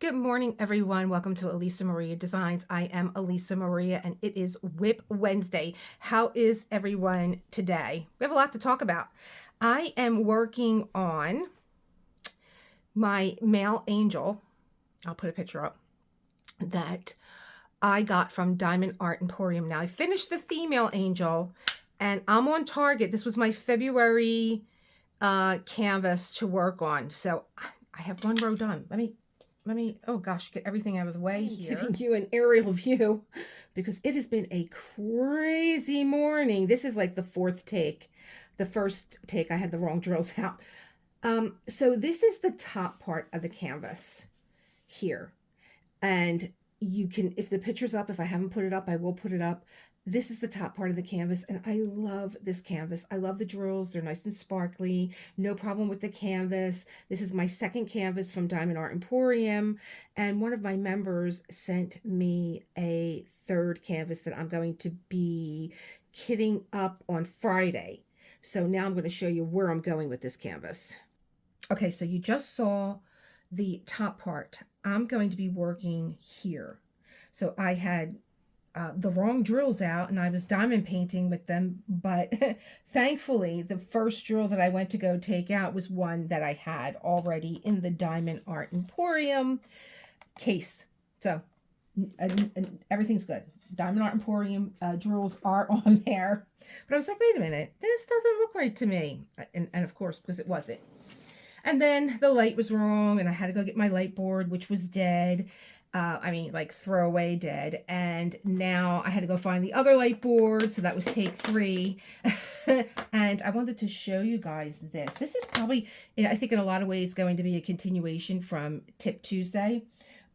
Good morning, everyone. Welcome to Elisa Maria Designs. I am Elisa Maria, and it is WIP Wednesday. How is everyone today? We have a lot to talk about. I am working on my male angel. I'll put a picture up that I got from Diamond Art Emporium. Now, I finished the female angel, and I'm on target. This was my February canvas to work on. So I have one row done. Let me, oh gosh, get everything out of the way here. Giving you an aerial view because it has been a crazy morning. This is like the fourth take. The first take, I had the wrong drills out. So this is the top part of the canvas here. And you can, if the picture's up, if I haven't put it up, I will put it up. This is the top part of the canvas, and I love this canvas. I love the drills. They're nice and sparkly. No problem with the canvas. This is my second canvas from Diamond Art Emporium, and one of my members sent me a third canvas that I'm going to be kitting up on Friday. So now I'm going to show you where I'm going with this canvas. Okay, so you just saw the top part. I'm going to be working here. So I had the wrong drills out and I was diamond painting with them, but thankfully the first drill that I went to go take out was one that I had already in the Diamond Art Emporium case. So everything's good. Diamond Art Emporium drills are on there, but I was like, wait a minute, this doesn't look right to me. And of course, because it wasn't. And then the light was wrong and I had to go get my light board, which was dead. Like throwaway dead. And now I had to go find the other light board. So that was take 3. And I wanted to show you guys this. This is probably, I think in a lot of ways, going to be a continuation from Tip Tuesday.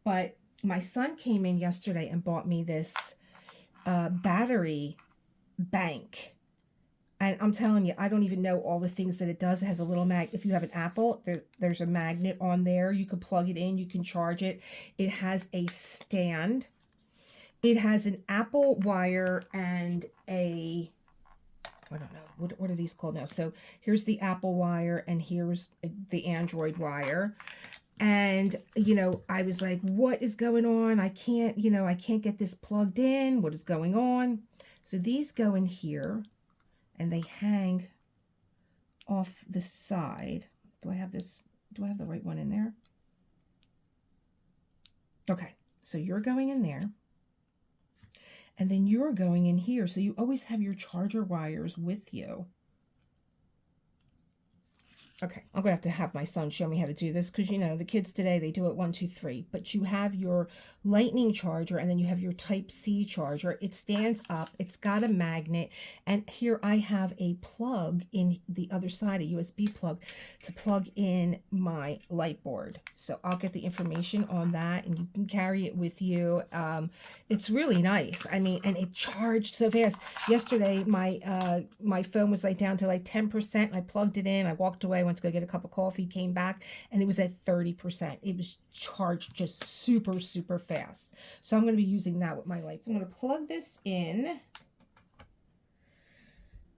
But my son came in yesterday and bought me this battery bank. And I'm telling you, I don't even know all the things that it does. It has a little if you have an Apple, there's a magnet on there. You can plug it in, you can charge it. It has a stand. It has an Apple wire and I don't know, what are these called now? So here's the Apple wire and here's the Android wire. And, I was like, what is going on? I can't get this plugged in. What is going on? So these go in here. And they hang off the side. Do I have the right one in there? Okay, so you're going in there. And then you're going in here. So you always have your charger wires with you. Okay, I'm going to have my son show me how to do this because, the kids today, they do it 1, 2, 3. But you have your lightning charger and then you have your Type-C charger. It stands up. It's got a magnet. And here I have a plug in the other side, a USB plug, to plug in my light board. So I'll get the information on that and you can carry it with you. It's really nice. And it charged so fast. Yesterday, my phone was down to 10%. I plugged it in. I walked away, went to go get a cup of coffee, came back, and it was at 30%. It was charged just super, super fast. So I'm going to be using that with my lights. I'm going to plug this in.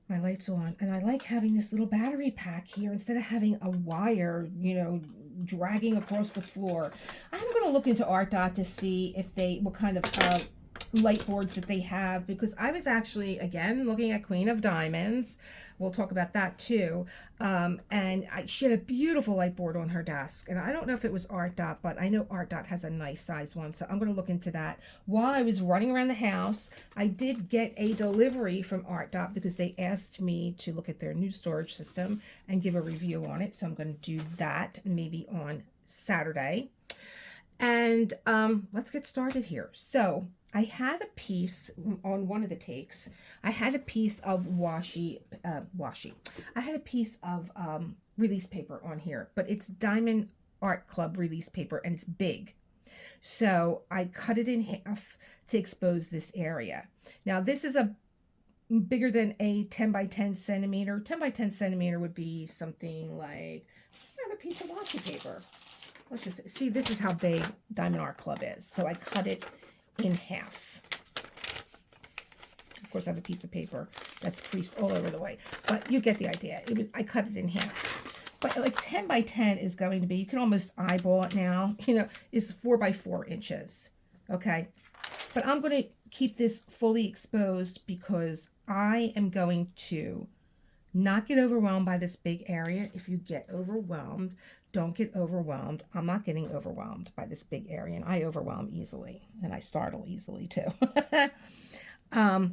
My light's on, and I like having this little battery pack here instead of having a wire, dragging across the floor. I'm going to look into ArtDot to see if what kind of light boards that they have, because I was actually again looking at Queen of Diamonds. We'll talk about that too. And she had a beautiful light board on her desk, and I don't know if it was ArtDot, but I know ArtDot has a nice size one, so I'm going to look into that. While I was running around the house, I did get a delivery from ArtDot because they asked me to look at their new storage system and give a review on it, so I'm going to do that maybe on Saturday. And let's get started here. So I had a piece on one of the takes. I had a piece of washi. I had a piece of release paper on here, but it's Diamond Art Club release paper and it's big. So I cut it in half to expose this area. Now this is a bigger than a 10 by 10 centimeter. 10 by 10 centimeter would be something like a piece of washi paper. Let's just see, this is how big Diamond Art Club is. So I cut it in half. Of course, I have a piece of paper that's creased all over the way, but you get the idea. I cut it in half. But like 10 by 10 is going to be, you can almost eyeball it now, you know, is 4 by 4 inches. Okay. But I'm going to keep this fully exposed because I am going to not get overwhelmed by this big area. If you get overwhelmed, don't get overwhelmed. I'm not getting overwhelmed by this big area, and I overwhelm easily, and I startle easily too. I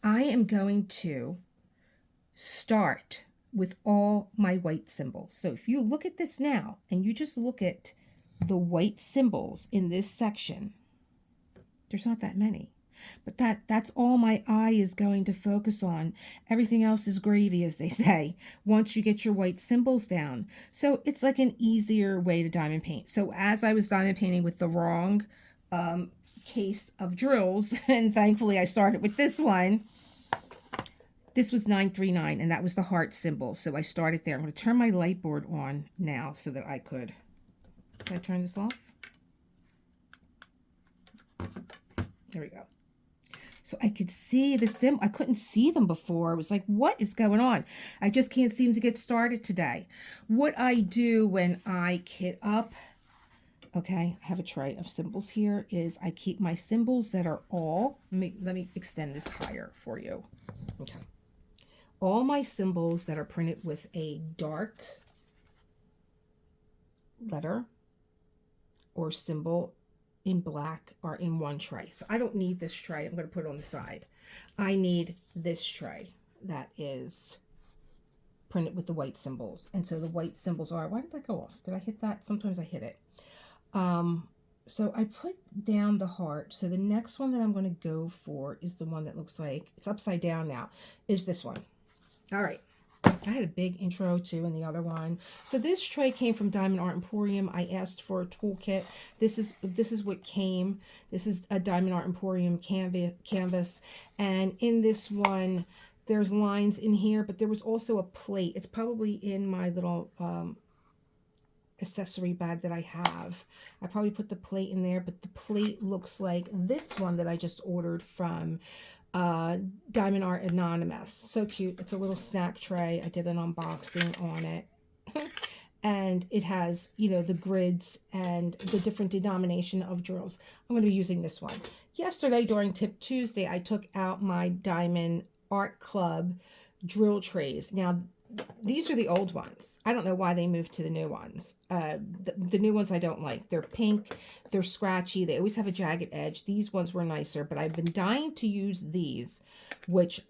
am going to start with all my white symbols. So if you look at this now, and you just look at the white symbols in this section, there's not that many. But that's all my eye is going to focus on. Everything else is gravy, as they say, once you get your white symbols down. So it's like an easier way to diamond paint. So as I was diamond painting with the wrong case of drills, and thankfully I started with this one, this was 939, and that was the heart symbol. So I started there. I'm going to turn my light board on now so that I could... Can I turn this off? There we go. So I could see the symbol. I couldn't see them before. I was like, what is going on? I just can't seem to get started today. What I do when I kit up, okay, I have a tray of symbols here, is I keep my symbols that are all, let me extend this higher for you. Okay. All my symbols that are printed with a dark letter or symbol in black are in one tray. So I don't need this tray. I'm going to put it on the side. I need this tray that is printed with the white symbols. And so the white symbols are, why did that go off? Did I hit that? Sometimes I hit it. So I put down the heart. So the next one that I'm going to go for is the one that looks like it's upside down now, is this one. All right. I had a big intro too in the other one. So this tray came from Diamond Art Emporium. I asked for a toolkit. This is what came. This is a Diamond Art Emporium canvas. And in this one, there's lines in here, but there was also a plate. It's probably in my little accessory bag that I have. I probably put the plate in there, but the plate looks like this one that I just ordered from Diamond Art Anonymous. So cute. It's a little snack tray. I did an unboxing on it. And it has, you know, the grids and the different denomination of drills. I'm going to be using this one. Yesterday during Tip Tuesday, I took out my Diamond Art Club drill trays. Now, these are the old ones. I don't know why they moved to the new ones. The new ones I don't like. They're pink. They're scratchy. They always have a jagged edge. These ones were nicer, but I've been dying to use these, which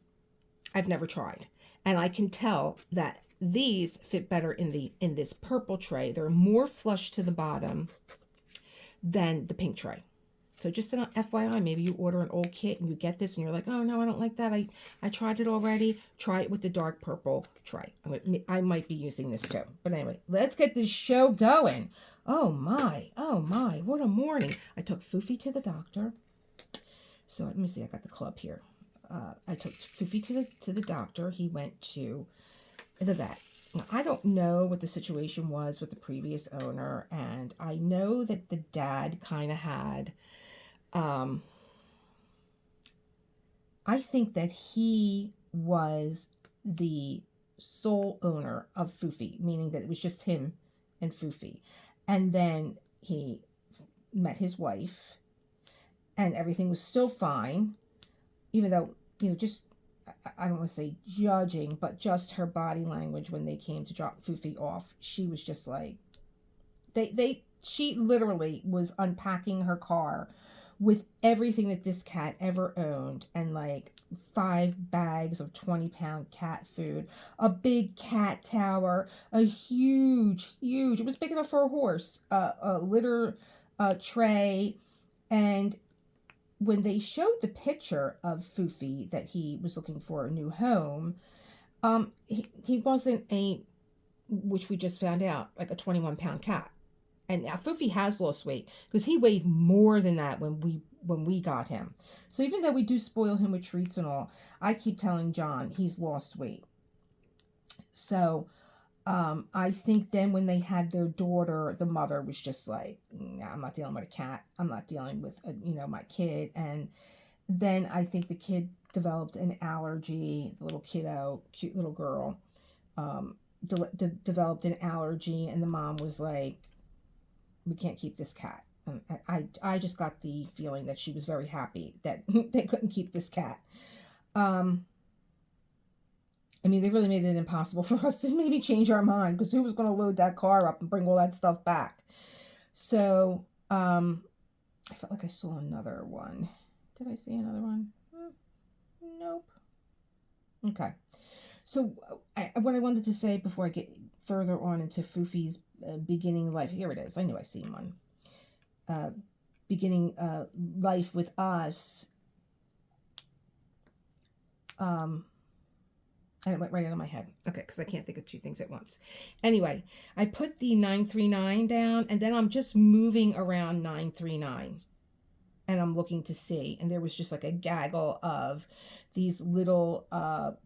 I've never tried. And I can tell that these fit better in this purple tray. They're more flush to the bottom than the pink tray. So just an FYI, maybe you order an old kit and you get this and you're like, oh no, I don't like that. I tried it already. Try it with the dark purple tray. I might be using this too. But anyway, let's get this show going. Oh my, what a morning. I took Fufy to the doctor. So let me see, I got the club here. I took Fufy to the doctor. He went to the vet. Now, I don't know what the situation was with the previous owner, and I know that the dad kind of had... I think that he was the sole owner of Fufy, meaning that it was just him and Fufy. And then he met his wife, and everything was still fine, even though, you know, just, I don't want to say judging, but just her body language when they came to drop Fufy off, she was just like, she literally was unpacking her car with everything that this cat ever owned, and like 5 bags of 20-pound cat food, a big cat tower, a huge, it was big enough for a horse, a litter tray. And when they showed the picture of Fufy that he was looking for a new home, he wasn't which we just found out, like a 21-pound cat. And now Fufy has lost weight because he weighed more than that when we got him. So even though we do spoil him with treats and all, I keep telling John he's lost weight. So I think then when they had their daughter, the mother was just like, nah, I'm not dealing with a cat. I'm not dealing with my kid. And then I think the kid developed an allergy. The little kiddo, cute little girl. developed an allergy, and the mom was like, we can't keep this cat. I just got the feeling that she was very happy that they couldn't keep this cat. I mean, they really made it impossible for us to maybe change our mind, because who was going to load that car up and bring all that stuff back? So, I felt like I saw another one. Did I see another one? Nope. Okay. So, what I wanted to say before I get further on into Fufy's beginning life, here it is. I knew I seen one. Beginning life with us. And it went right out of my head. Okay, because I can't think of two things at once. Anyway, I put the 939 down, and then I'm just moving around 939. And I'm looking to see. And there was just like a gaggle of these little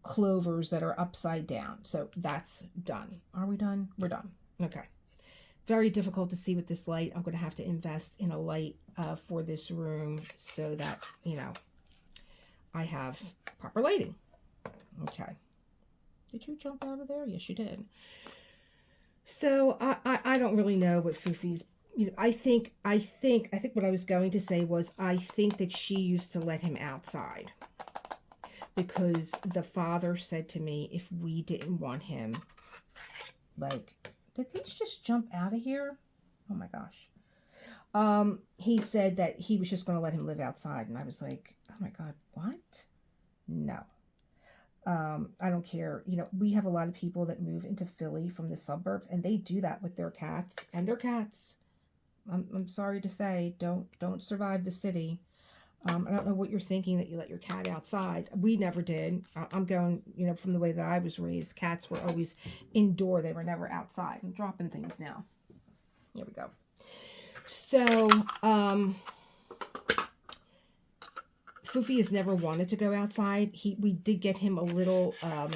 clovers that are upside down. So that's done. Are we done? We're done. Okay. Very difficult to see with this light. I'm going to have to invest in a light for this room so that, you know, I have proper lighting. Okay. Did you jump out of there? Yes, you did. So I don't really know what Fufy's, you know, I think what I was going to say was, I think that she used to let him outside, because the father said to me, if we didn't want him, like, did these just jump out of here? Oh my gosh. He said that he was just going to let him live outside. And I was like, oh my God, what? No. I don't care. You know, we have a lot of people that move into Philly from the suburbs, and they do that with their cats, and their cats, I'm sorry to say, don't survive the city. I don't know what you're thinking that you let your cat outside. We never did. I'm going, you know, from the way that I was raised, cats were always indoor. They were never outside. I'm dropping things now. Here we go. So, Fufy has never wanted to go outside. We did get him a little, how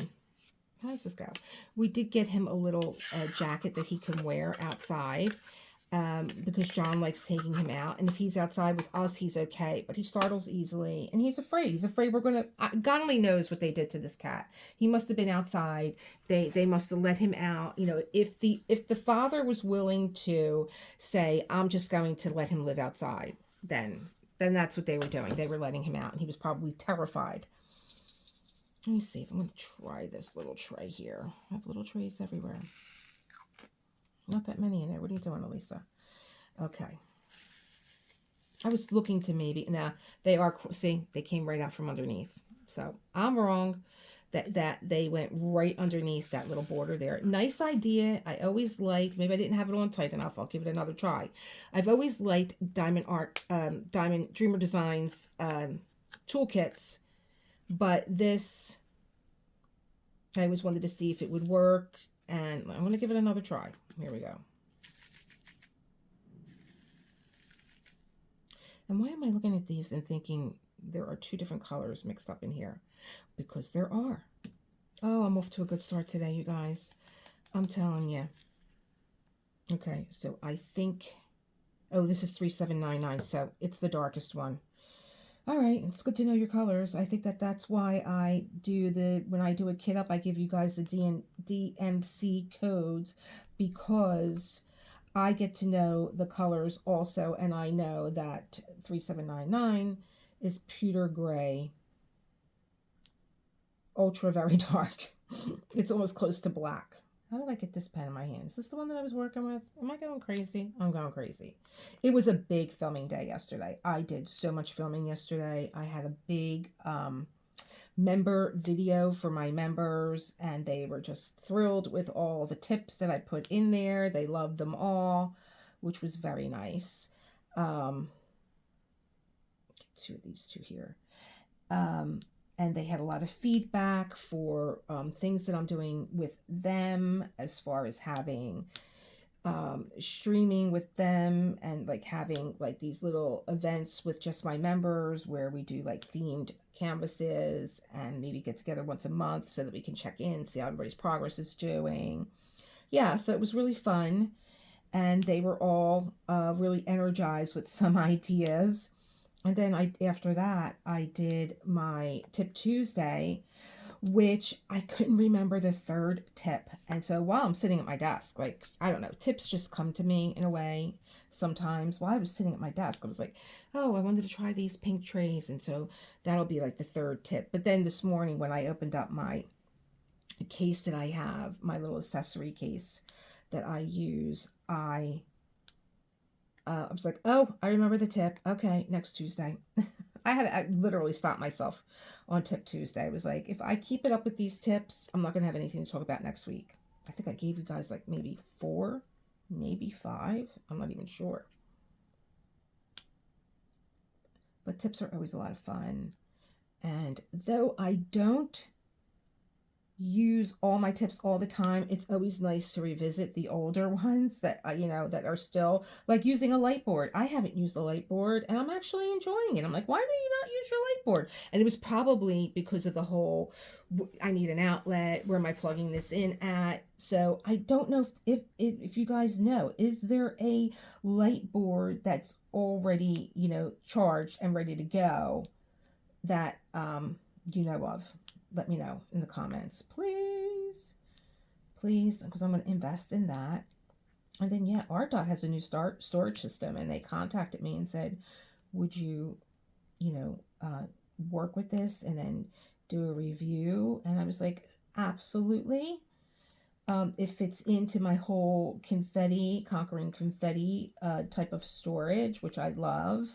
does this go? We did get him a little jacket that he can wear outside, because John likes taking him out. And if he's outside with us, he's okay. But he startles easily, and he's afraid. He's afraid we're going to, God only knows what they did to this cat. He must have been outside. They must have let him out. You know, if the father was willing to say, I'm just going to let him live outside, then that's what they were doing. They were letting him out, and he was probably terrified. Let me see if I'm going to try this little tray here. I have little trays everywhere. Not that many in there. What are you doing, Elisa? Okay. I was looking to maybe, now they are, see, they came right out from underneath. So I'm wrong that they went right underneath that little border there. Nice idea. I always liked, maybe I didn't have it on tight enough. I'll give it another try. I've always liked Diamond Dreamer Designs toolkits, but this, I always wanted to see if it would work, and I'm going to give it another try. Here we go. And why am I looking at these and thinking there are two different colors mixed up in here? Because there are. Oh, I'm off to a good start today, you guys. I'm telling you. Okay, so I think, oh, this is 3799, so it's the darkest one. All right, it's good to know your colors. I think that's why I do when I do a kit up, I give you guys the DMC codes, because I get to know the colors also, and I know that 3799 is pewter gray, ultra very dark. It's almost close to black. How did I get this pen in my hand? Is this the one that I was working with? Am I going crazy? I'm going crazy. It was a big filming day yesterday. I did so much filming yesterday. I had a big member video for my members, and they were just thrilled with all the tips that I put in there. They loved them all, which was very nice. Two of these two here. And they had a lot of feedback for things that I'm doing with them, as far as having streaming with them, and like having like these little events with just my members where we do like themed canvases and maybe get together once a month so that we can check in, see how everybody's progress is doing. Yeah, so it was really fun, and they were all really energized with some ideas. And then after that, I did my Tip Tuesday, which I couldn't remember the third tip. And so while I'm sitting at my desk, like, I don't know, tips just come to me in a way sometimes. While I was sitting at my desk, I was like, oh, I wanted to try these pink trays. And so that'll be like the third tip. But then this morning when I opened up my case that I have, my little accessory case that I use, I was like, oh, I remember the tip. Okay, next Tuesday. I literally stopped myself on tip Tuesday. I was like, if I keep it up with these tips, I'm not going to have anything to talk about next week. I think I gave you guys like maybe 4, maybe 5. I'm not even sure. But tips are always a lot of fun. And though I don't use all my tips all the time, it's always nice to revisit the older ones that that are still, like using a light board. I haven't used a light board and I'm actually enjoying it. I'm like, why do you not use your light board? And it was probably because of the whole, I need an outlet, where am I plugging this in at? So I don't know if you guys know, is there a light board that's already charged and ready to go that you know of? Let me know in the comments, please, because I'm going to invest in that. And then, yeah, ArtDot has a new storage system, and they contacted me and said, would you, work with this and then do a review? And I was like, absolutely. It fits into my whole conquering confetti type of storage, which I love.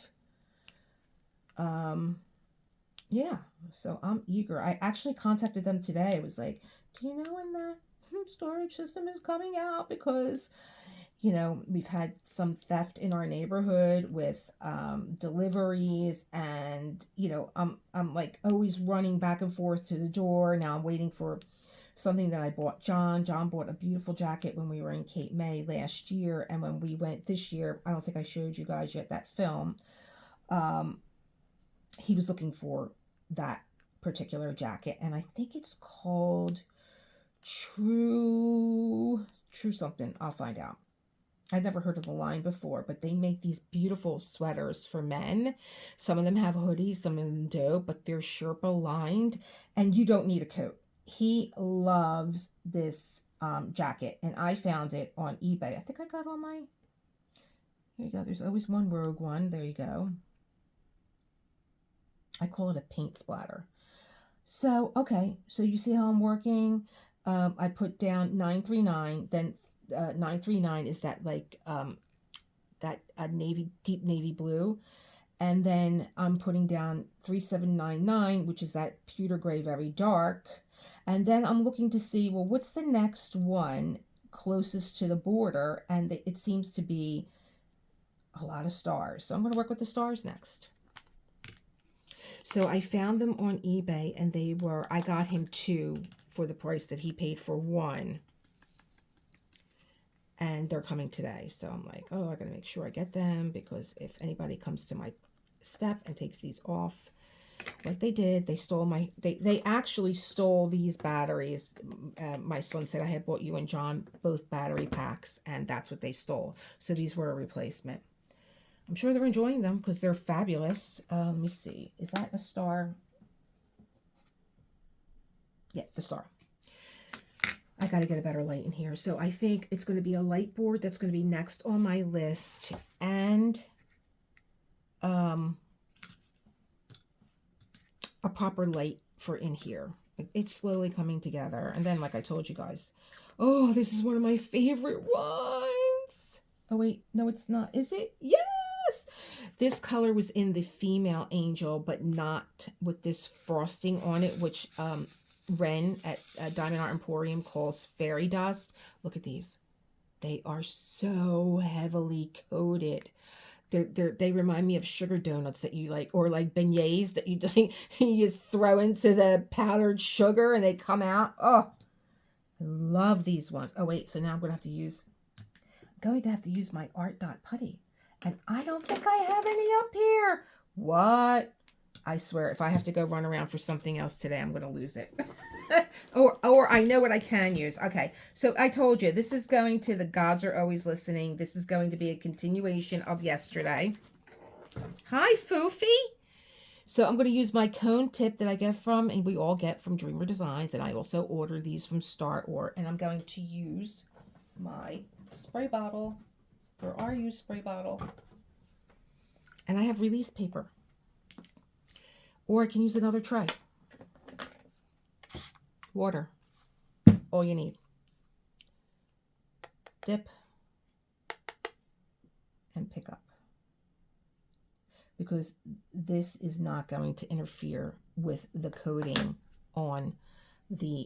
Yeah, so I'm eager. I actually contacted them today. I was like, do you know when that storage system is coming out? Because, we've had some theft in our neighborhood with deliveries, and, I'm like always running back and forth to the door. Now I'm waiting for something that I bought John. John bought a beautiful jacket when we were in Cape May last year, and when we went this year, I don't think I showed you guys yet that film. He was looking for that particular jacket, and I think it's called True something. I'll find out. I'd never heard of the line before, but they make these beautiful sweaters for men. Some of them have hoodies, some of them do, but they're Sherpa lined, and you don't need a coat. He loves this jacket, and I found it on eBay. I think I got on my, here you go, there's always one rogue one. There you go. I call it a paint splatter. So, okay, so you see how I'm working? I put down 939, then 939 is that like that deep navy blue, and then I'm putting down 3799, which is that pewter gray, very dark, and then I'm looking to see, well, what's the next one closest to the border, and it seems to be a lot of stars, so I'm going to work with the stars next. So I found them on eBay, and I got him 2 for the price that he paid for 1. And they're coming today. So I'm like, oh, I got to make sure I get them, because if anybody comes to my step and takes these off, like they did, they stole they actually stole these batteries. My son said, I had bought you and John both battery packs, and that's what they stole. So these were a replacement. I'm sure they're enjoying them because they're fabulous. Let me see. Is that a star? Yeah, the star. I got to get a better light in here. So I think it's going to be a light board that's going to be next on my list. And a proper light for in here. It's slowly coming together. And then, like I told you guys, oh, this is one of my favorite ones. Oh, wait. No, it's not. Is it? Yes. This color was in the female angel, but not with this frosting on it, which Ren at Diamond Art Emporium calls fairy dust. Look at these. They are so heavily coated. They remind me of sugar donuts that you like, or like beignets that you like, you throw into the powdered sugar and they come out. Oh, I love these ones. Oh, wait. So now I'm going to have to use my ArtDot putty. And I don't think I have any up here. What? I swear, if I have to go run around for something else today, I'm going to lose it. or I know what I can use. Okay, so I told you, this is going to the Gods Are Always Listening. This is going to be a continuation of yesterday. Hi, Fufy. So I'm going to use my cone tip that I get from, and we all get from Dreamer Designs, and I also order these from Star Art, and I'm going to use my spray bottle, or our used spray bottle, and I have release paper, or I can use another tray. Water, all you need. Dip and pick up, because this is not going to interfere with the coating on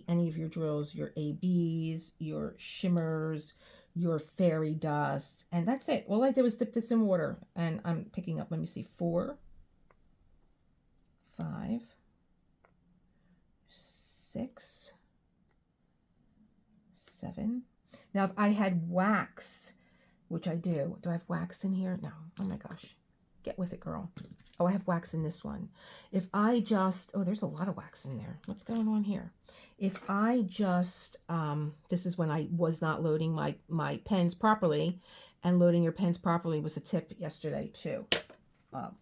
any of your drills, your ABs, your shimmers, your fairy dust, and that's it. All I did was dip this in water, and I'm picking up, let me see, 4, 5, 6, 7. Now, if I had wax, which I do I have wax in here? No. Oh my gosh. Get with it, girl. Oh, I have wax in this one. If I just, oh, there's a lot of wax in there. What's going on here? If I just, this is when I was not loading my pens properly, and loading your pens properly was a tip yesterday too,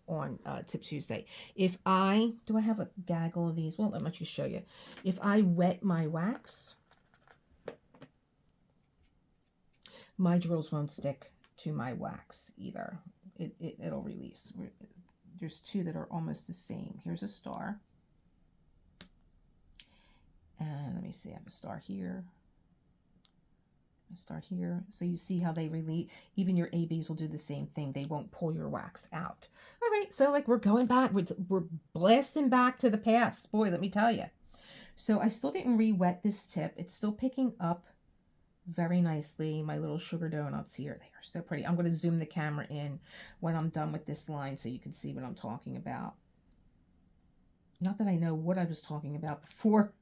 on Tip Tuesday. If I, do I have a gaggle of these? Well, let me just show you. If I wet my wax, my drills won't stick to my wax either. It'll release. There's 2 that are almost the same. Here's a star. And let me see, I have a star here. A star here. So you see how they release. Even your ABs will do the same thing. They won't pull your wax out. All right, so like we're going back. We're blasting back to the past. Boy, let me tell you. So I still didn't re-wet this tip. It's still picking up very nicely. My little sugar donuts here, they are so pretty. I'm going to zoom the camera in when I'm done with this line so you can see what I'm talking about. Not that I know what I was talking about before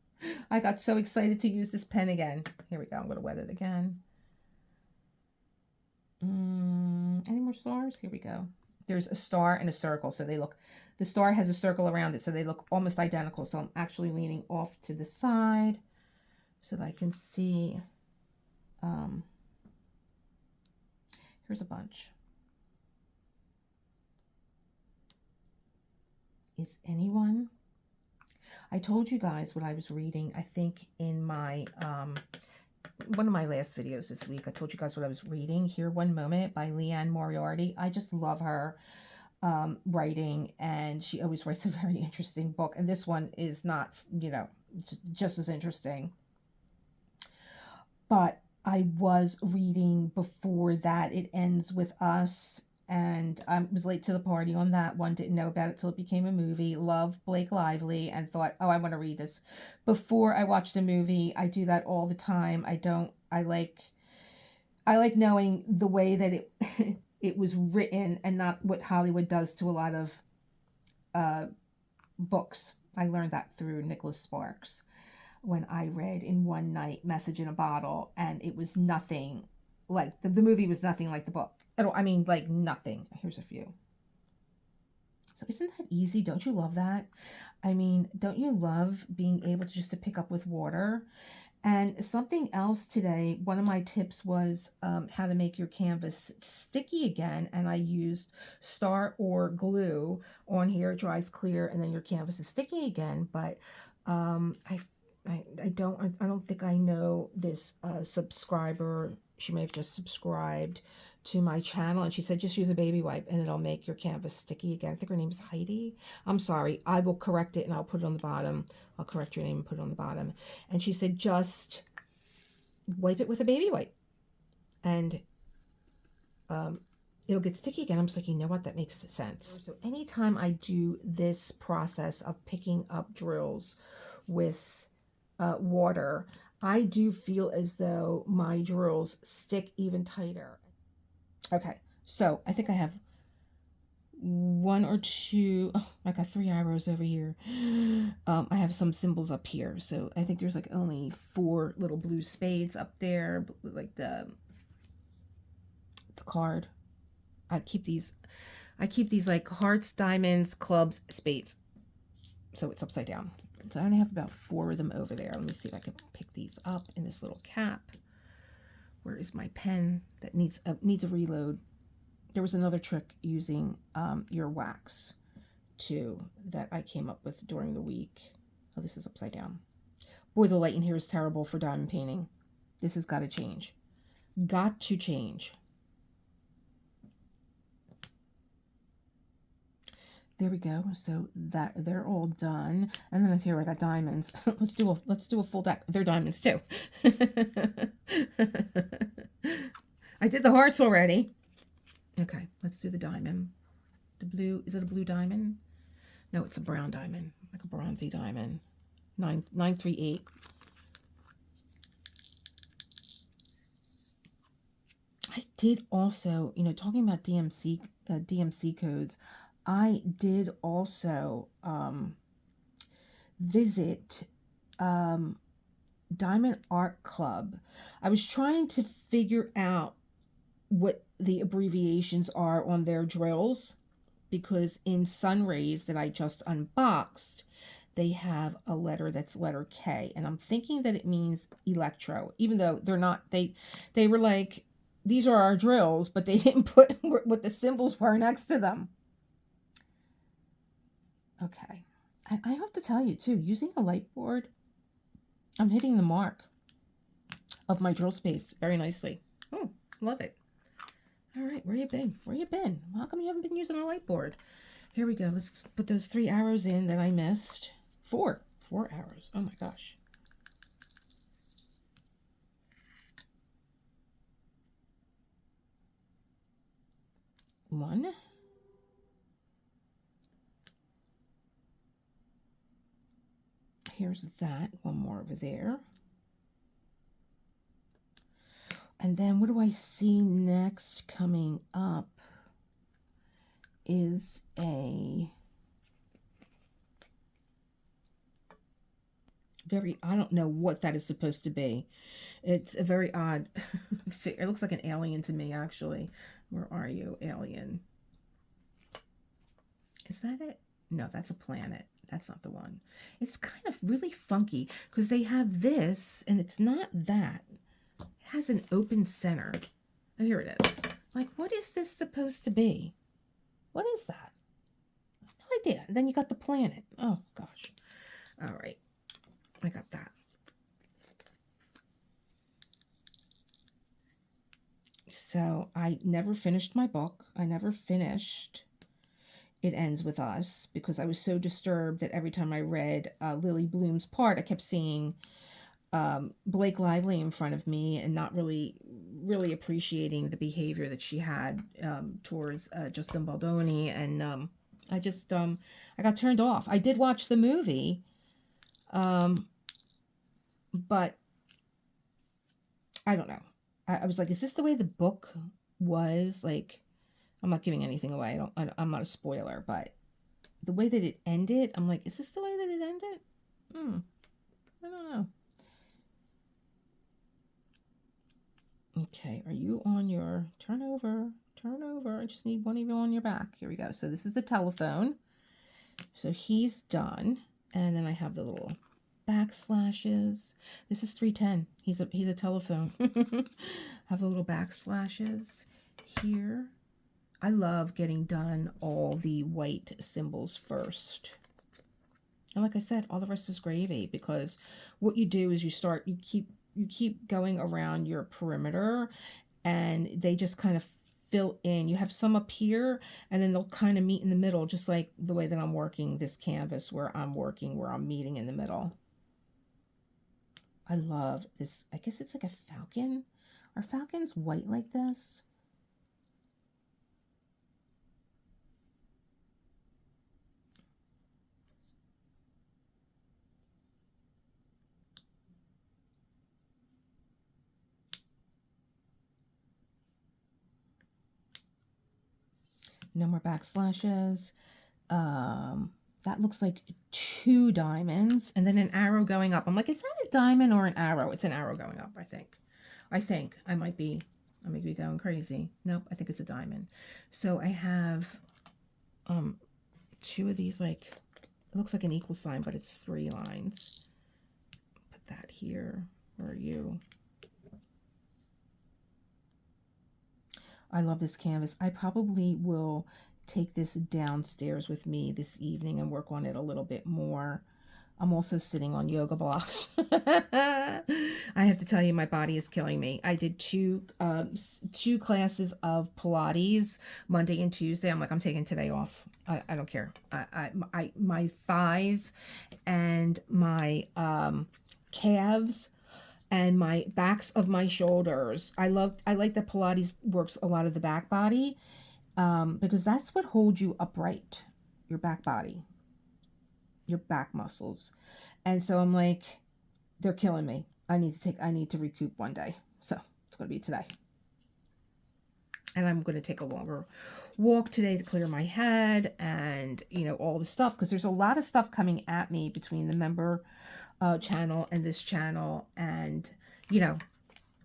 I got so excited to use this pen again. Here we go. I'm going to wet it again. Any more stars? Here we go. There's a star and a circle, so they look, the star has a circle around it, so they look almost identical. So I'm actually leaning off to the side so that I can see. Here's a bunch. Is anyone? I told you guys what I was reading, I think in my, one of my last videos this week. I told you guys what I was reading. Here One Moment by Leanne Moriarty. I just love her writing, and she always writes a very interesting book. And this one is not, you know, just as interesting. But I was reading before that, It Ends With Us, and I was late to the party on that one. Didn't know about it till it became a movie. Love Blake Lively, and thought, oh, I want to read this before I watch the movie. I do that all the time. I like knowing the way that it it was written, and not what Hollywood does to a lot of books. I learned that through Nicholas Sparks, when I read in one night Message in a Bottle, and it was nothing like, the movie was nothing like the book. I mean, like nothing. Here's a few. So isn't that easy? Don't you love that? I mean, don't you love being able to just to pick up with water? And something else today, one of my tips was how to make your canvas sticky again. And I used Star or glue on here. It dries clear, and then your canvas is sticky again. But I don't think I know this subscriber. She may have just subscribed to my channel, and she said just use a baby wipe and it'll make your canvas sticky again. I think her name is Heidi. I'm sorry. I will correct it and I'll put it on the bottom. I'll correct your name and put it on the bottom. And she said just wipe it with a baby wipe and it'll get sticky again. I'm just like, you know what? That makes sense. So anytime I do this process of picking up drills with water, I do feel as though my drills stick even tighter. Okay, so I think I have 1 or 2, oh, I got 3 arrows over here. I have some symbols up here, so I think there's like only 4 little blue spades up there, like the card. I keep these like hearts, diamonds, clubs, spades. So it's upside down. So I only have about 4 of them over there. Let me see if I can pick these up in this little cap. Where is my pen that needs a reload? There was another trick using your wax too that I came up with during the week. Oh, this is upside down. Boy, the light in here is terrible for diamond painting. This has got to change. Got to change. There we go. So that they're all done. And then here I got diamonds. let's do a full deck. They're diamonds too. I did the hearts already. Okay, let's do the diamond. The blue, is it a blue diamond? No, it's a brown diamond, like a bronzy diamond. 938. I did also, talking about DMC codes, I did also visit Diamond Art Club. I was trying to figure out what the abbreviations are on their drills, because in Sunrays that I just unboxed, they have a letter that's letter K, and I'm thinking that it means electro, even though they're not. They were like, these are our drills, but they didn't put what the symbols were next to them. Okay, and I have to tell you too, using a light board, I'm hitting the mark of my drill space very nicely. Oh, love it. All right, where you been? Where you been? How come you haven't been using a light board? Here we go. Let's put those 3 arrows in that I missed. 4 arrows. Oh my gosh. One. Here's that. One more over there. And then what do I see next coming up is a very, I don't know what that is supposed to be. It's a very odd, it looks like an alien to me, actually. Where are you, alien? Is that it? No, that's a planet. That's not the one. It's kind of really funky because they have this and it's not that. It has an open center. Oh, here it is. Like, what is this supposed to be? What is that? No idea. Then you got the planet. Oh, gosh. All right. I got that. So I never finished my book. I never finished It Ends With Us because I was so disturbed that every time I read Lily Bloom's part, I kept seeing Blake Lively in front of me and not really appreciating the behavior that she had towards Justin Baldoni. And I got turned off. I did watch the movie, but I don't know. I was like, is this the way the book was? Like, I'm not giving anything away. I'm not a spoiler, but the way that it ended, I'm like, is this the way that it ended? I don't know. Okay, are you on your turn over? I just need one of you on your back. Here we go. So this is the telephone. So he's done. And then I have the little backslashes. This is 310. He's a telephone. Have the little backslashes here. I love getting done all the white symbols first. And like I said, all the rest is gravy, because what you do is you keep going around your perimeter and they just kind of fill in. You have some up here and then they'll kind of meet in the middle, just like the way that I'm working this canvas where I'm meeting in the middle. I love this. I guess it's like a falcon. Are falcons white like this? No more backslashes. That looks like 2 diamonds and then an arrow going up. I'm like, is that a diamond or an arrow? It's an arrow going up, I think. I might be going crazy. Nope, I think it's a diamond. So I have 2 of these, like, it looks like an equal sign, but it's 3 lines. Put that here. Where are you? I love this canvas. I probably will take this downstairs with me this evening and work on it a little bit more. I'm also sitting on yoga blocks. I have to tell you, my body is killing me. I did two classes of Pilates Monday and Tuesday. I'm like, I'm taking today off. I don't care. My thighs and my calves and my backs of my shoulders. I like that Pilates works a lot of the back body, because that's what holds you upright, your back body, your back muscles. And so I'm like, they're killing me. I need to recoup one day. So it's going to be today. And I'm going to take a longer walk today to clear my head and, you know, all the stuff, because there's a lot of stuff coming at me between the member channel and this channel. And, you know,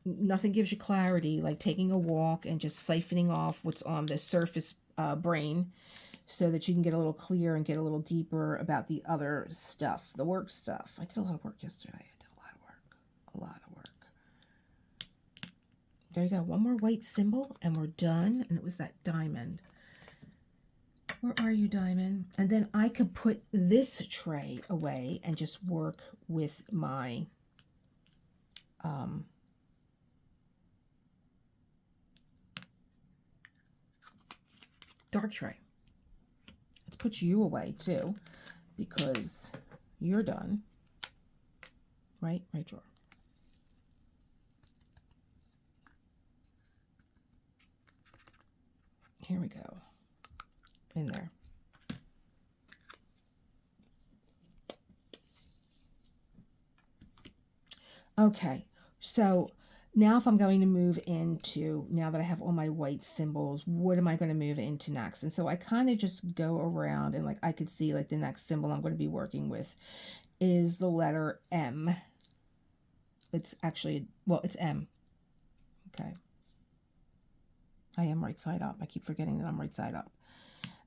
nothing gives you clarity like taking a walk and just siphoning off what's on the surface brain, so that you can get a little clear and get a little deeper about the other stuff, the work stuff. I did a lot of work yesterday. I did a lot of work. There you go. One more white symbol and we're done. And it was that diamond. Where are you, diamond? And then I could put this tray away and just work with my dark tray. Let's put you away too, because you're done. Right drawer. Here we go. In there. Okay, so now if I'm going to move into, now that I have all my white symbols, what am I going to move into next? And so I kind of just go around and like I could see like the next symbol I'm going to be working with is the letter M. It's actually, well, it's M. Okay. I am right side up. I keep forgetting that I'm right side up.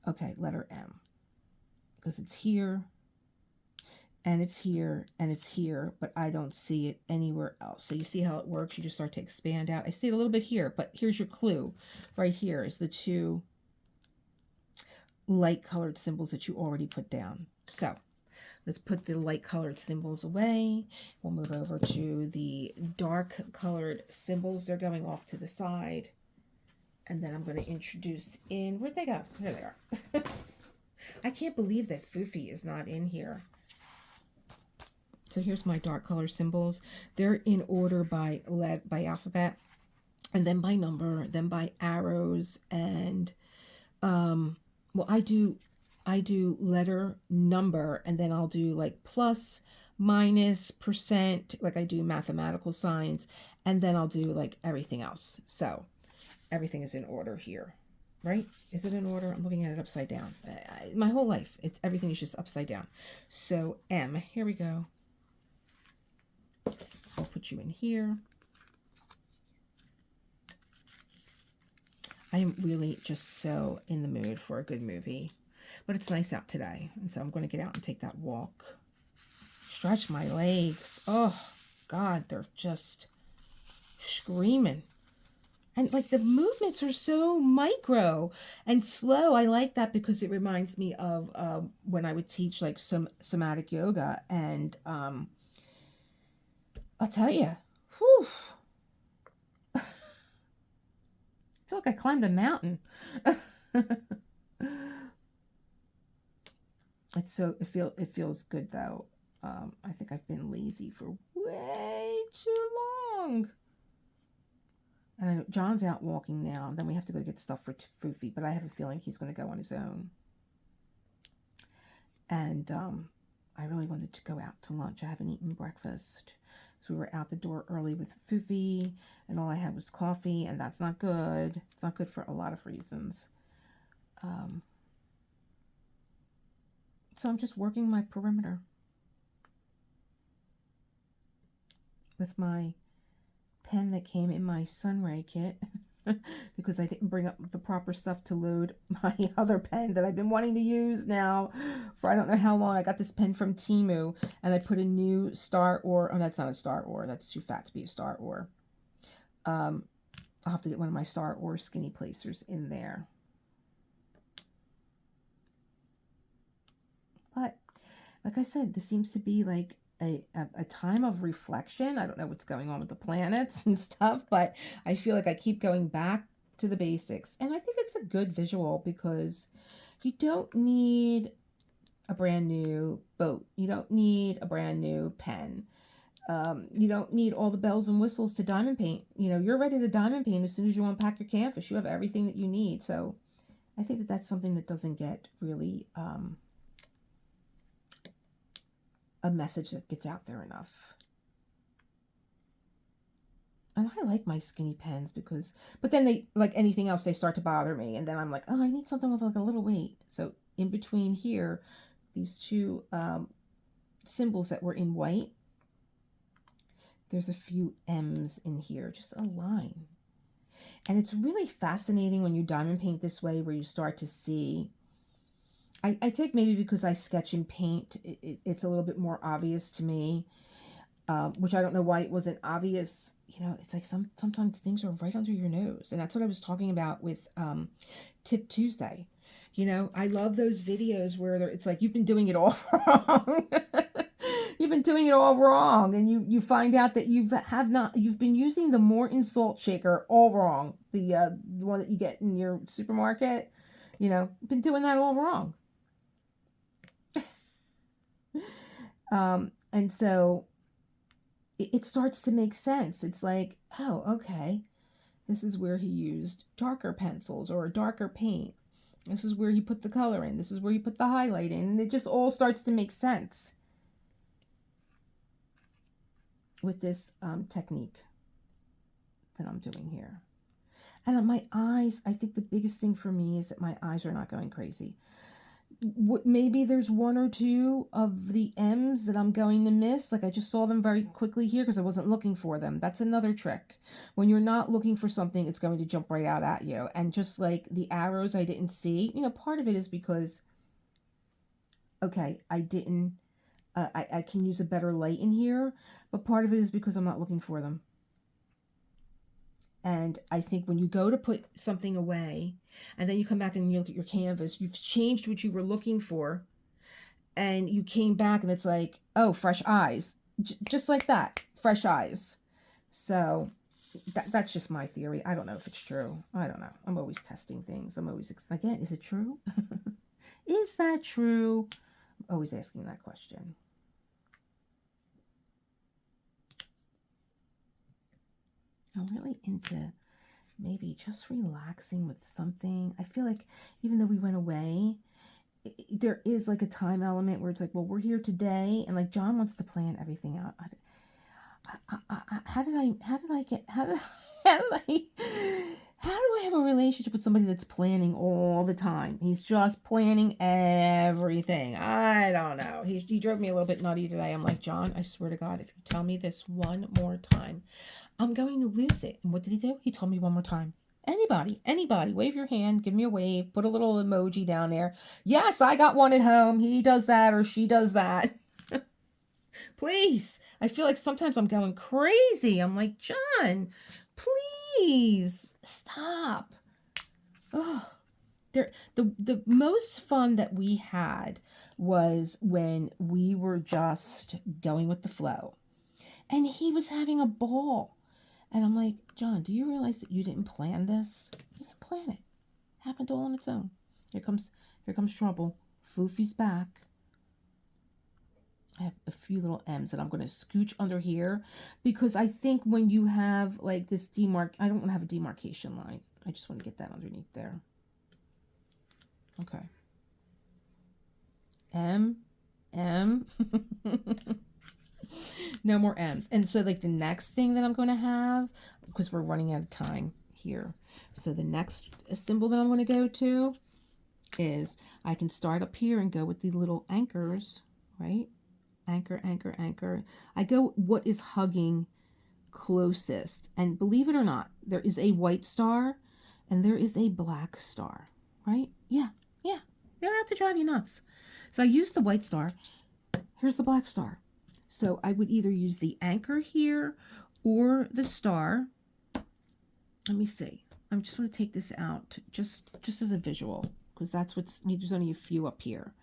Okay, letter M. Because it's here, and it's here, and it's here, but I don't see it anywhere else. So you see how it works? You just start to expand out. I see it a little bit here, but here's your clue. Right here is the two light colored symbols that you already put down. So let's put the light colored symbols away. We'll move over to the dark colored symbols. They're going off to the side. And then I'm going to introduce in, where'd they go? There they are. I can't believe that Fufy is not in here. So here's my dark color symbols. They're in order by alphabet, and then by number, then by arrows, and well, I do letter, number, and then I'll do like plus, minus, percent, like I do mathematical signs, and then I'll do like everything else. So everything is in order here, right? Is it in order? I'm looking at it upside down. My whole life, everything is just upside down. So M, here we go. I'll put you in here. I am really just so in the mood for a good movie, but it's nice out today. And so I'm going to get out and take that walk. Stretch my legs. Oh God, they're just screaming. And like the movements are so micro and slow. I like that because it reminds me of when I would teach like some somatic yoga. And I'll tell you, whew, I feel like I climbed a mountain. It feels good though. I think I've been lazy for way too long. And I know John's out walking now. Then we have to go get stuff for Fufy, but I have a feeling he's going to go on his own. And I really wanted to go out to lunch. I haven't eaten breakfast. So we were out the door early with Fufy, and all I had was coffee, and that's not good. It's not good for a lot of reasons. So I'm just working my perimeter with my pen that came in my Sunray kit because I didn't bring up the proper stuff to load my other pen that I've been wanting to use now for I don't know how long. I got this pen from Temu, and I put a new Star Or. Oh, that's not a Star Or. That's too fat to be a Star Or. I'll have to get one of my Star Or skinny placers in there. like I said, this seems to be like a time of reflection. I don't know what's going on with the planets and stuff, but I feel like I keep going back to the basics. And I think it's a good visual because you don't need a brand new boat. You don't need a brand new pen. You don't need all the bells and whistles to diamond paint. You know, you're ready to diamond paint as soon as you unpack your canvas. You have everything that you need. So I think that that's something that doesn't get really a message that gets out there enough. And I like my skinny pens because, but then they, like anything else, they start to bother me. And then I'm like, oh, I need something with like a little weight. So in between here, these two symbols that were in white, there's a few M's in here, just a line. And it's really fascinating when you diamond paint this way, where you start to see, I think maybe because I sketch and paint, it's a little bit more obvious to me, which I don't know why it wasn't obvious. You know, it's like sometimes things are right under your nose. And that's what I was talking about with Tip Tuesday. You know, I love those videos where it's like, you've been doing it all wrong. You've been doing it all wrong. And you find out that you've been using the Morton salt shaker all wrong. The one that you get in your supermarket, you know, been doing that all wrong. And so it starts to make sense. It's like, oh, okay, this is where he used darker pencils or a darker paint. This is where he put the color in. This is where he put the highlight in. And it just all starts to make sense with this technique that I'm doing here. And my eyes, I think the biggest thing for me is that my eyes are not going crazy. Maybe there's one or two of the M's that I'm going to miss. Like I just saw them very quickly here because I wasn't looking for them. That's another trick. When you're not looking for something, it's going to jump right out at you. And just like the arrows I didn't see, you know, part of it is because, okay, I didn't, I can use a better light in here, but part of it is because I'm not looking for them. And I think when you go to put something away and then you come back and you look at your canvas, you've changed what you were looking for. And you came back and it's like, oh, fresh eyes. Just like that, fresh eyes. So that's just my theory. I don't know if it's true. I don't know. I'm always testing things. I'm always, again, is it true? Is that true? I'm always asking that question. I'm really into maybe just relaxing with something. I feel like even though we went away, there is like a time element where it's like, well, we're here today, and like John wants to plan everything out. How do I have a relationship with somebody that's planning all the time? He's just planning everything. I don't know. He drove me a little bit nutty today. I'm like, John, I swear to God, if you tell me this one more time, I'm going to lose it. And what did he do? He told me one more time. Anybody, wave your hand, give me a wave, put a little emoji down there. Yes, I got one at home. He does that or she does that. Please. I feel like sometimes I'm going crazy. I'm like, John, please stop. Oh, the most fun that we had was when we were just going with the flow. And he was having a ball. And I'm like, John, do you realize that you didn't plan this? You didn't plan it. It happened all on its own. Here comes trouble. Fufy's back. I have a few little M's that I'm going to scooch under here because I think when you have like this I don't want to have a demarcation line. I just want to get that underneath there. Okay. M. No more M's. And so like the next thing that I'm going to have, because we're running out of time here. So the next symbol that I'm going to go to is I can start up here and go with the little anchors, right? Anchor, anchor, anchor. I go what is hugging closest. And believe it or not, there is a white star and there is a black star, right? Yeah. They're out to drive you nuts. So I used the white star. Here's the black star. So I would either use the anchor here or the star. Let me see. I'm just going to take this out just as a visual because that's there's only a few up here.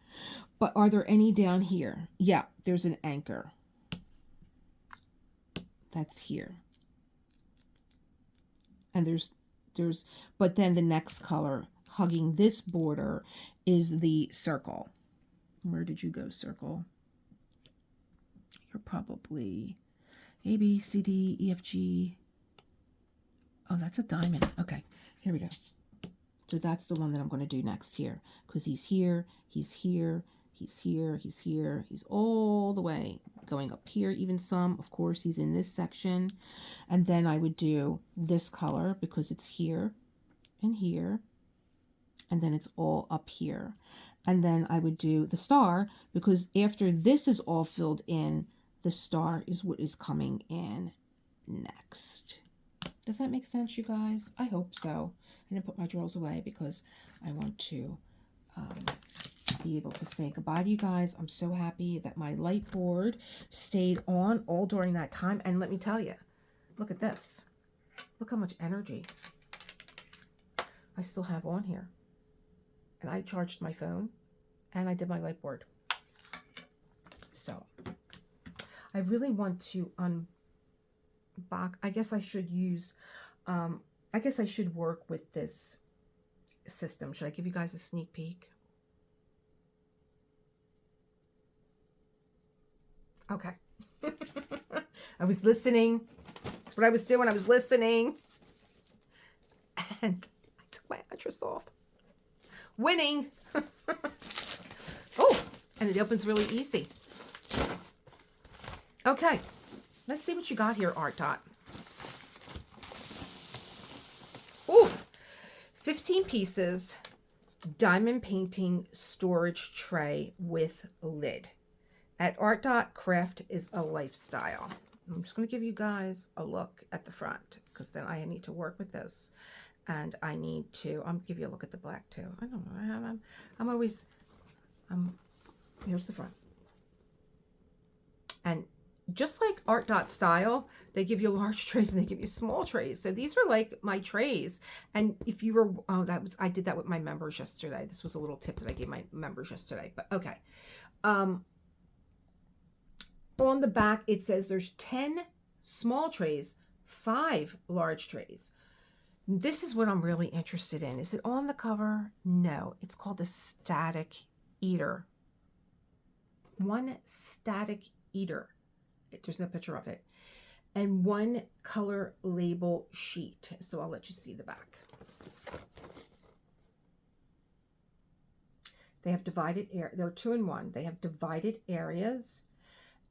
But are there any down here? Yeah, there's an anchor. That's here. And but then the next color hugging this border is the circle. Where did you go, circle? You're probably A, B, C, D, E, F, G. Oh, that's a diamond. Okay, here we go. So that's the one that I'm going to do next here, because he's here, he's here, he's here, he's here, he's all the way going up here, even some. Of course, he's in this section. And then I would do this color because it's here and here. And then it's all up here. And then I would do the star because after this is all filled in, the star is what is coming in next. Does that make sense, you guys? I hope so. I didn't put my drawers away because I want to be able to say goodbye to you guys. I'm so happy that my light board stayed on all during that time. And let me tell you, look at this. Look how much energy I still have on here. And I charged my phone and I did my light board. So I really want to unbox. I guess I should use, I guess I should work with this system. Should I give you guys a sneak peek? Okay. I was listening. That's what I was doing. I was listening. And I took my mattress off. Winning. Oh, and it opens really easy. Okay. Let's see what you got here, ArtDot. Ooh, 15 pieces, diamond painting storage tray with lid. At ArtDot, craft is a lifestyle. I'm just going to give you guys a look at the front because then I need to work with this. And I need to, I'll give you a look at the black too. I don't know, I'm always, here's the front. And just like ArtDot style, they give you large trays and they give you small trays. So these are like my trays. And if you were, oh, I did that with my members yesterday. This was a little tip that I gave my members yesterday, but okay. On the back, it says there's 10 small trays, 5 large trays. This is what I'm really interested in. Is it on the cover? No, it's called a static eater. One static eater. There's no picture of it. And one color label sheet. So I'll let you see the back. They have divided area. They're 2-in-1. They have divided areas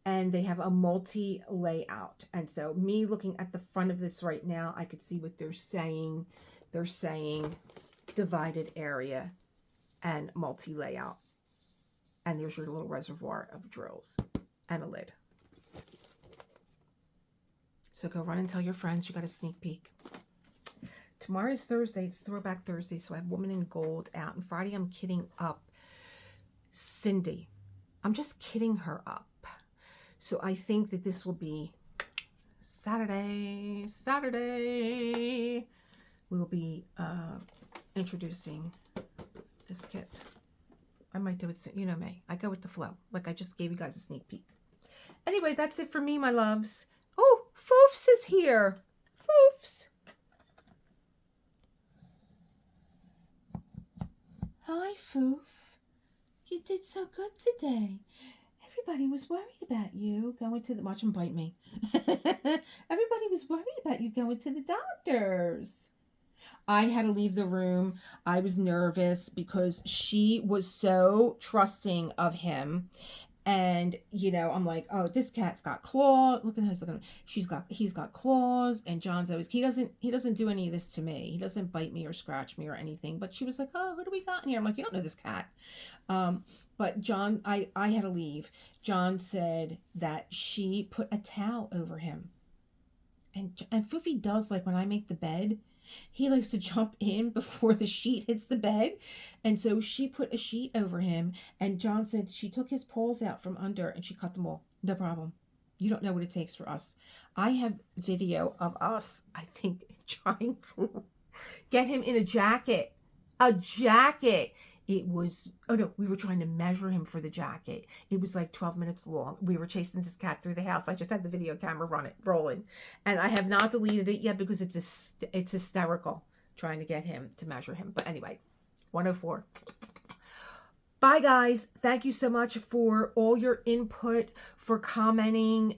and they have a multi layout. And so me looking at the front of this right now, I could see what they're saying. They're saying divided area and multi layout. And there's your little reservoir of drills and a lid. So go run and tell your friends you got a sneak peek. Tomorrow is Thursday. It's Throwback Thursday. So I have Woman in Gold out. And Friday I'm kidding up Cindy. I'm just kidding her up. So I think that this will be Saturday. We will be introducing this kit. I might do it soon. You know me. I go with the flow. Like I just gave you guys a sneak peek. Anyway, that's it for me, my loves. Oh, Foofs is here. Foofs. Hi, Foof. You did so good today. Everybody was worried about you going to the... Watch him bite me. Everybody was worried about you going to the doctors. I had to leave the room. I was nervous because she was so trusting of him. And, you know, I'm like, oh, this cat's got claws. Look at how he's looking. He's got claws. And John's always, he doesn't do any of this to me. He doesn't bite me or scratch me or anything. But she was like, oh, who do we got in here? I'm like, you don't know this cat. But John, I had to leave. John said that she put a towel over him. And Fufy does, like when I make the bed, he likes to jump in before the sheet hits the bed. And so she put a sheet over him. And John said she took his paws out from under and she cut them all. No problem. You don't know what it takes for us. I have video of us, I think, trying to get him in a jacket. A jacket. It was, oh no, we were trying to measure him for the jacket. It was like 12 minutes long. We were chasing this cat through the house. I just had the video camera rolling. And I have not deleted it yet because it's hysterical trying to get him to measure him. But anyway, 104. Bye, guys. Thank you so much for all your input, for commenting.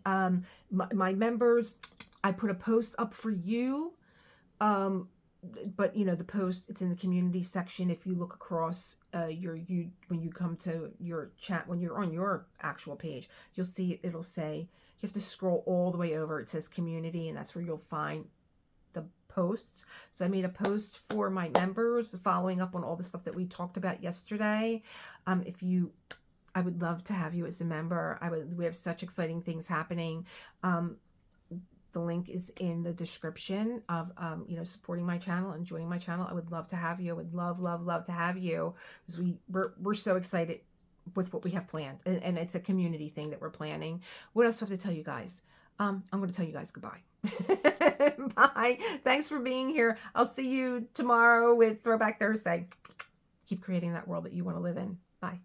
My members, I put a post up for you. But you know, the post, it's in the community section. If you look across when you come to your chat, when you're on your actual page, you'll see it'll say, you have to scroll all the way over. It says community, and that's where you'll find the posts. So I made a post for my members following up on all the stuff that we talked about yesterday. I would love to have you as a member. We have such exciting things happening. The link is in the description of, supporting my channel and joining my channel. I would love to have you. I would love, love, love to have you, because we're so excited with what we have planned. And it's a community thing that we're planning. What else do I have to tell you guys? I'm going to tell you guys goodbye. Bye. Thanks for being here. I'll see you tomorrow with Throwback Thursday. Keep creating that world that you want to live in. Bye.